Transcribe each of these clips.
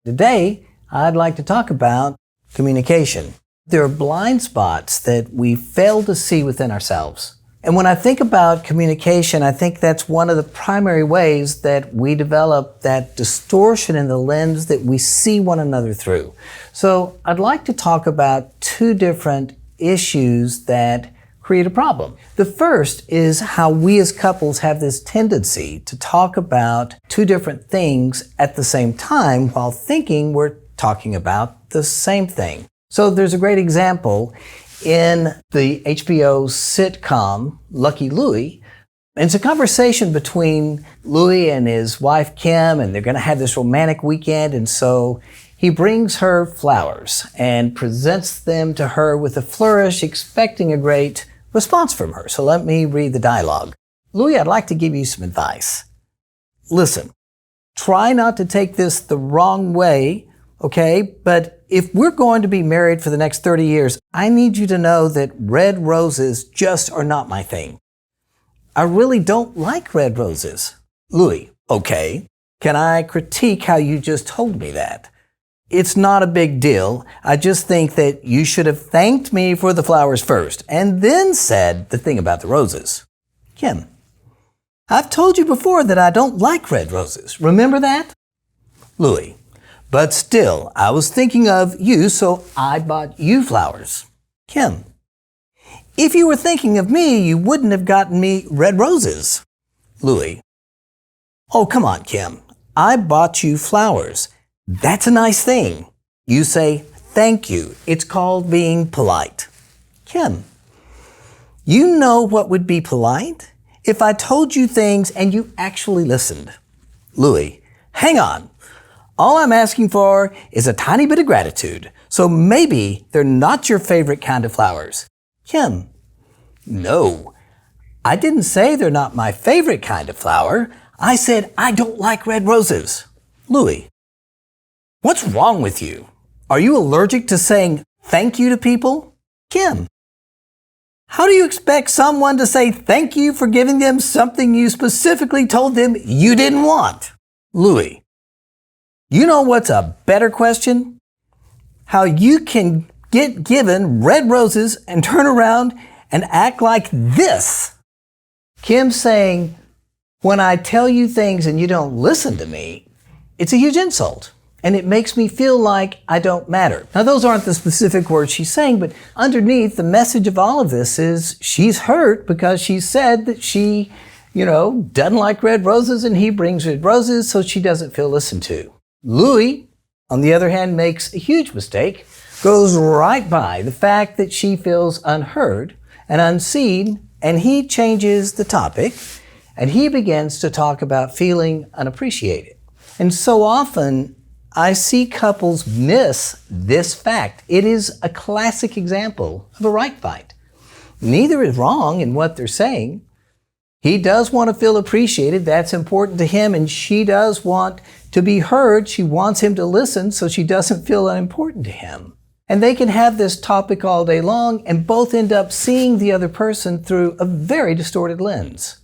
Today, I'd like to talk about communication. There are blind spots that we fail to see within ourselves. And when I think about communication, I think that's one of the primary ways that we develop that distortion in the lens that we see one another through. So I'd like to talk about two different issues that create a problem. The first is how we as couples have this tendency to talk about two different things at the same time while thinking we're talking about the same thing. So there's a great example in the HBO sitcom Lucky Louie. It's a conversation between Louie and his wife Kim, and they're going to have this romantic weekend, and so he brings her flowers and presents them to her with a flourish, expecting a great response from her. So let me read the dialogue. Louie, I'd like to give you some advice. Listen, try not to take this the wrong way, okay? But if we're going to be married for the next 30 years, I need you to know that red roses just are not my thing. I really don't like red roses. Louie, okay. Can I critique how you just told me that? It's not a big deal. I just think that you should have thanked me for the flowers first and then said the thing about the roses. Kim, I've told you before that I don't like red roses. Remember that? Louie, but still, I was thinking of you, so I bought you flowers. Kim, if you were thinking of me, you wouldn't have gotten me red roses. Louie, oh, come on, Kim. I bought you flowers. That's a nice thing. You say, thank you. It's called being polite. Kim, you know what would be polite? If I told you things and you actually listened. Louie, hang on. All I'm asking for is a tiny bit of gratitude. So maybe they're not your favorite kind of flowers. Kim, no. I didn't say they're not my favorite kind of flower. I said I don't like red roses. Louie, what's wrong with you? Are you allergic to saying thank you to people? Kim, how do you expect someone to say thank you for giving them something you specifically told them you didn't want? Louie, you know what's a better question? How you can get given red roses and turn around and act like this. Kim saying, when I tell you things and you don't listen to me, it's a huge insult. And it makes me feel like I don't matter. Now, those aren't the specific words she's saying, but underneath the message of all of this is she's hurt because she said that she, doesn't like red roses and he brings red roses, so she doesn't feel listened to. Louie, on the other hand, makes a huge mistake, goes right by the fact that she feels unheard and unseen, and he changes the topic and he begins to talk about feeling unappreciated. And so often, I see couples miss this fact. It is a classic example of a right fight. Neither is wrong in what they're saying. He does want to feel appreciated. That's important to him. And she does want to be heard. She wants him to listen so she doesn't feel unimportant to him. And they can have this topic all day long and both end up seeing the other person through a very distorted lens,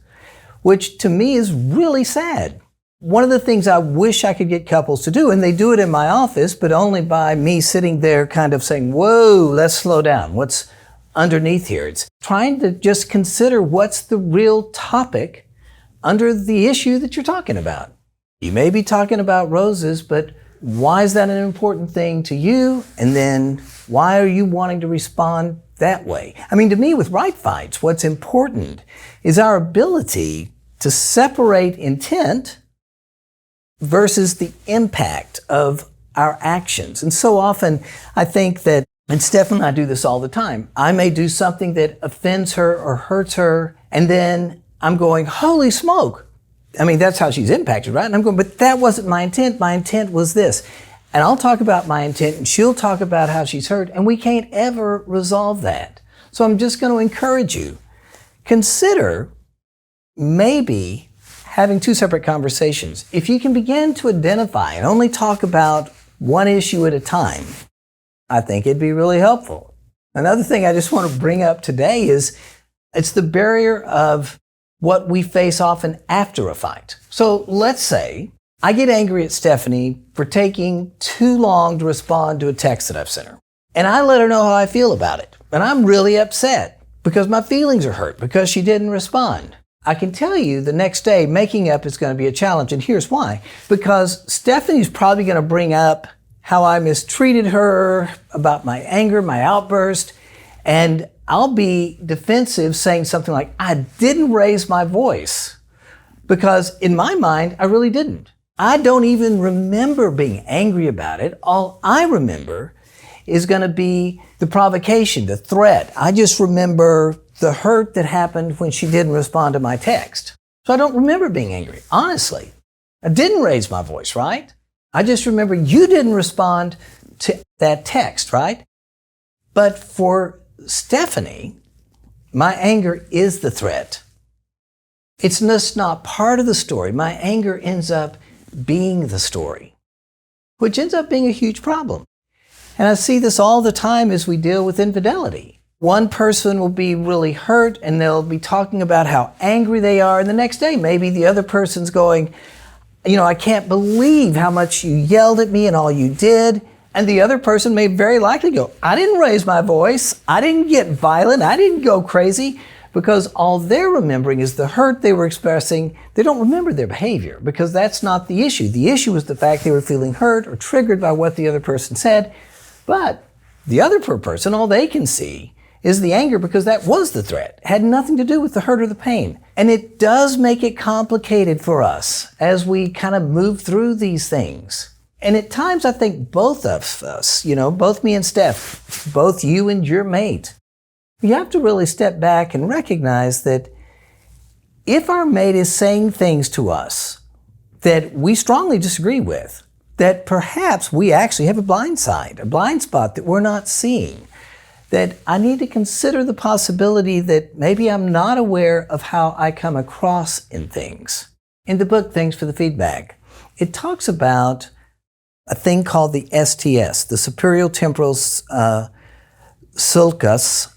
which to me is really sad. One of the things I wish I could get couples to do, and they do it in my office, but only by me sitting there kind of saying, whoa, let's slow down. What's underneath here? It's trying to just consider what's the real topic under the issue that you're talking about. You may be talking about roses, but why is that an important thing to you? And then why are you wanting to respond that way? I mean, to me, with right fights, what's important is our ability to separate intent versus the impact of our actions. And so often I think that, and Steph and I do this all the time, I may do something that offends her or hurts her, and then I'm going, holy smoke. I mean, that's how she's impacted, right? And I'm going, but that wasn't my intent. My intent was this. And I'll talk about my intent, and she'll talk about how she's hurt, and we can't ever resolve that. So I'm just going to encourage you. Consider maybe having two separate conversations. If you can begin to identify and only talk about one issue at a time, I think it'd be really helpful. Another thing I just want to bring up today is it's the barrier of what we face often after a fight. So let's say I get angry at Stephanie for taking too long to respond to a text that I've sent her. And I let her know how I feel about it. And I'm really upset because my feelings are hurt because she didn't respond. I can tell you the next day making up is going to be a challenge, and here's why. Because Stephanie's probably going to bring up how I mistreated her, about my anger, my outburst, and I'll be defensive saying something like, I didn't raise my voice, because in my mind, I really didn't. I don't even remember being angry about it. All I remember is going to be the provocation, the threat. I just remember the hurt that happened when she didn't respond to my text. So I don't remember being angry, honestly. I didn't raise my voice, right? I just remember you didn't respond to that text, right? But for Stephanie, my anger is the threat. It's just not part of the story. My anger ends up being the story, which ends up being a huge problem. And I see this all the time as we deal with infidelity. One person will be really hurt and they'll be talking about how angry they are. And the next day, maybe the other person's going, I can't believe how much you yelled at me and all you did. And the other person may very likely go, I didn't raise my voice. I didn't get violent. I didn't go crazy. Because all they're remembering is the hurt they were expressing. They don't remember their behavior because that's not the issue. The issue was the fact they were feeling hurt or triggered by what the other person said. But the other person, all they can see is the anger because that was the threat. It had nothing to do with the hurt or the pain. And it does make it complicated for us as we kind of move through these things. And at times, I think both of us, both me and Steph, both you and your mate, you have to really step back and recognize that if our mate is saying things to us that we strongly disagree with, that perhaps we actually have a blind spot that we're not seeing, that I need to consider the possibility that maybe I'm not aware of how I come across in things. In the book, Thanks for the Feedback, it talks about a thing called the STS, the Superior Temporal Sulcus,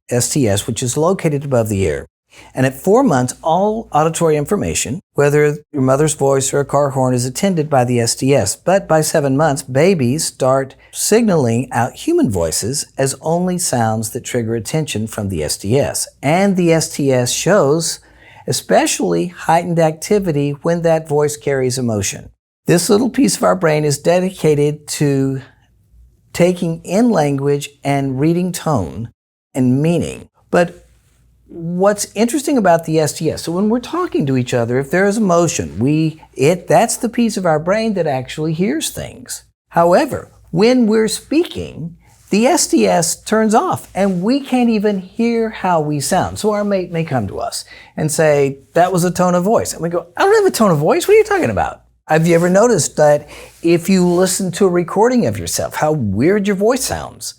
STS, which is located above the ear. And at 4 months, all auditory information, whether your mother's voice or a car horn, is attended by the STS. But by 7 months, babies start signaling out human voices as only sounds that trigger attention from the STS. And the STS shows especially heightened activity when that voice carries emotion. This little piece of our brain is dedicated to taking in language and reading tone and meaning. But what's interesting about the STS, so when we're talking to each other, if there is emotion, that's the piece of our brain that actually hears things. However, when we're speaking, the STS turns off and we can't even hear how we sound. So our mate may come to us and say, that was a tone of voice. And we go, I don't have a tone of voice. What are you talking about? Have you ever noticed that if you listen to a recording of yourself, how weird your voice sounds?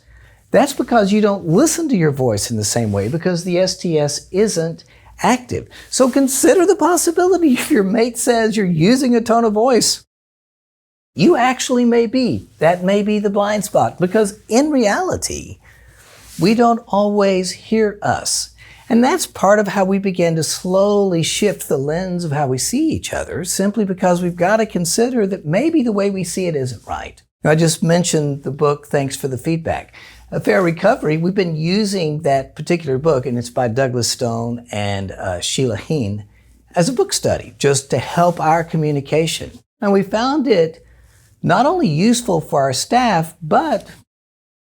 That's because you don't listen to your voice in the same way because the STS isn't active. So consider the possibility if your mate says you're using a tone of voice, you actually may be. That may be the blind spot because in reality, we don't always hear us. And that's part of how we begin to slowly shift the lens of how we see each other, simply because we've got to consider that maybe the way we see it isn't right. I just mentioned the book, Thanks for the Feedback. A Fair Recovery, we've been using that particular book, and it's by Douglas Stone and Sheila Heen, as a book study, just to help our communication. And we found it not only useful for our staff, but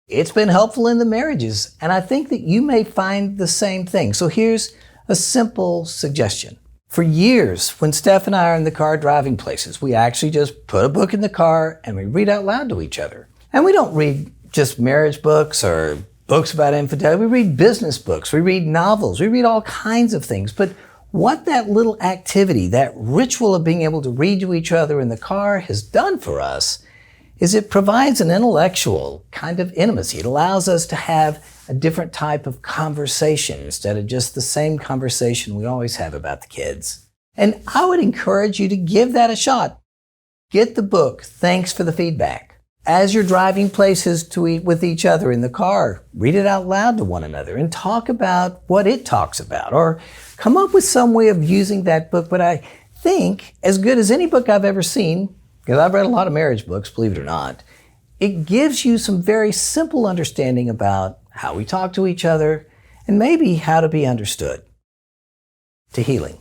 it's been helpful in the marriages. And I think that you may find the same thing. So here's a simple suggestion. For years, when Steph and I are in the car driving places, we actually just put a book in the car and we read out loud to each other. And we don't read just marriage books or books about infidelity. We read business books. We read novels. We read all kinds of things. But what that little activity, that ritual of being able to read to each other in the car has done for us is it provides an intellectual kind of intimacy. It allows us to have a different type of conversation instead of just the same conversation we always have about the kids. And I would encourage you to give that a shot. Get the book, Thanks for the Feedback. As you're driving places to eat with each other in the car, read it out loud to one another and talk about what it talks about, or come up with some way of using that book. But I think, as good as any book I've ever seen, because I've read a lot of marriage books, believe it or not, it gives you some very simple understanding about how we talk to each other and maybe how to be understood. To healing.